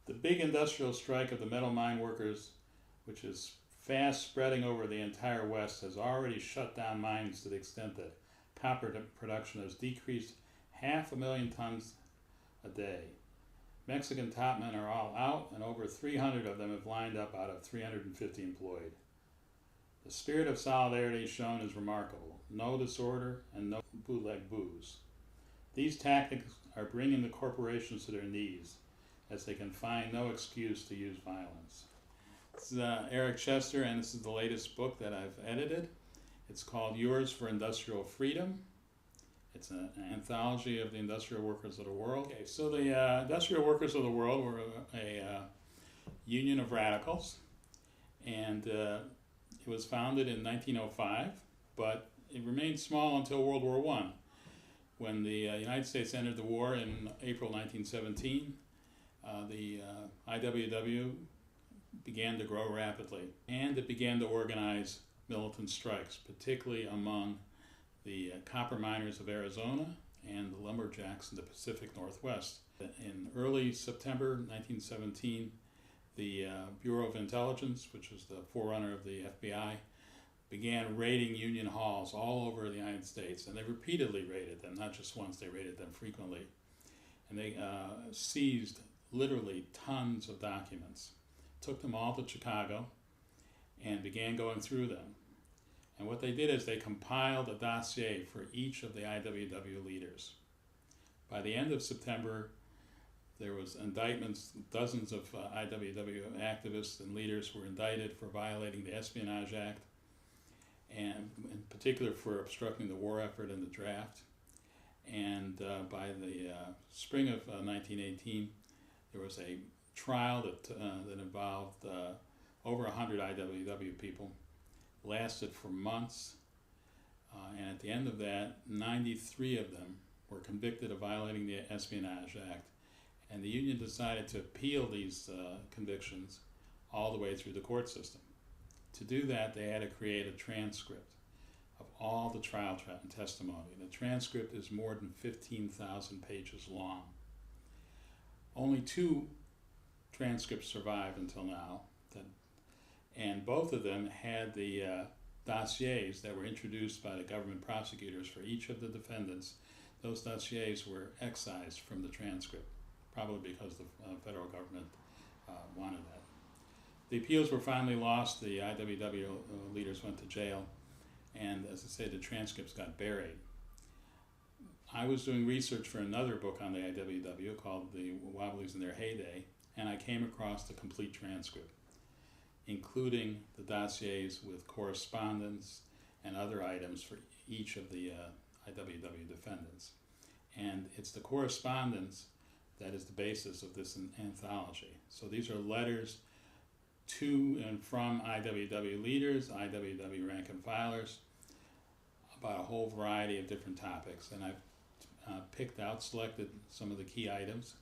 The big industrial strike of the metal mine workers, which is fast spreading over the entire West, has already shut down mines to the extent that copper production has decreased 500,000 tons a day. Mexican top men are all out, and over 300 of them have lined up out of 350 employed. The spirit of solidarity shown is remarkable. No disorder and no bootleg booze. These tactics are bringing the corporations to their knees, as they can find no excuse to use violence. This is Eric Chester, and this is the latest book that I've edited. It's called Yours for Industrial Freedom. It's an anthology of the industrial workers of the world. Okay, so the industrial workers of the world were a union of radicals, and it was founded in 1905, but it remained small until World War I. When the United States entered the war in April 1917, the IWW began to grow rapidly, and it began to organize militant strikes, particularly among the copper miners of Arizona and the lumberjacks in the Pacific Northwest. In early September 1917, the Bureau of Intelligence, which was the forerunner of the FBI, began raiding union halls all over the United States, and they repeatedly raided them, not just once, they raided them frequently. And they seized literally tons of documents, took them all to Chicago, and began going through them. And what they did is they compiled a dossier for each of the IWW leaders. By the end of September, there was indictments. Dozens of IWW activists and leaders were indicted for violating the Espionage Act, and in particular for obstructing the war effort in the draft. And by the spring of 1918, there was a trial that involved over 100 IWW people, lasted for months, and at the end of that, 93 of them were convicted of violating the Espionage Act, and the union decided to appeal these convictions all the way through the court system. To do that, they had to create a transcript of all the trial testimony. The transcript is more than 15,000 pages long. Only 2 transcripts survive until now, and both of them had the dossiers that were introduced by the government prosecutors for each of the defendants. Those dossiers were excised from the transcript, probably because the federal government wanted that. The appeals were finally lost. The IWW leaders went to jail, and as I say, the transcripts got buried. I was doing research for another book on the IWW called The Wobblies in Their Heyday, and I came across the complete transcript, including the dossiers with correspondence and other items for each of the IWW defendants. And it's the correspondence that is the basis of this anthology. So these are letters to and from IWW leaders, IWW rank and filers, about a whole variety of different topics. And I've selected some of the key items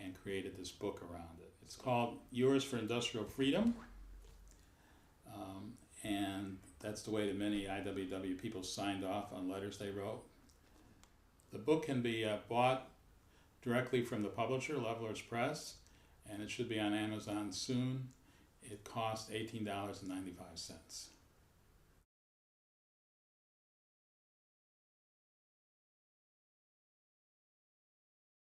and created this book around it. It's called Yours for Industrial Freedom. And that's the way that many IWW people signed off on letters they wrote. The book can be bought directly from the publisher, Levelers Press, and it should be on Amazon soon. It costs $18.95.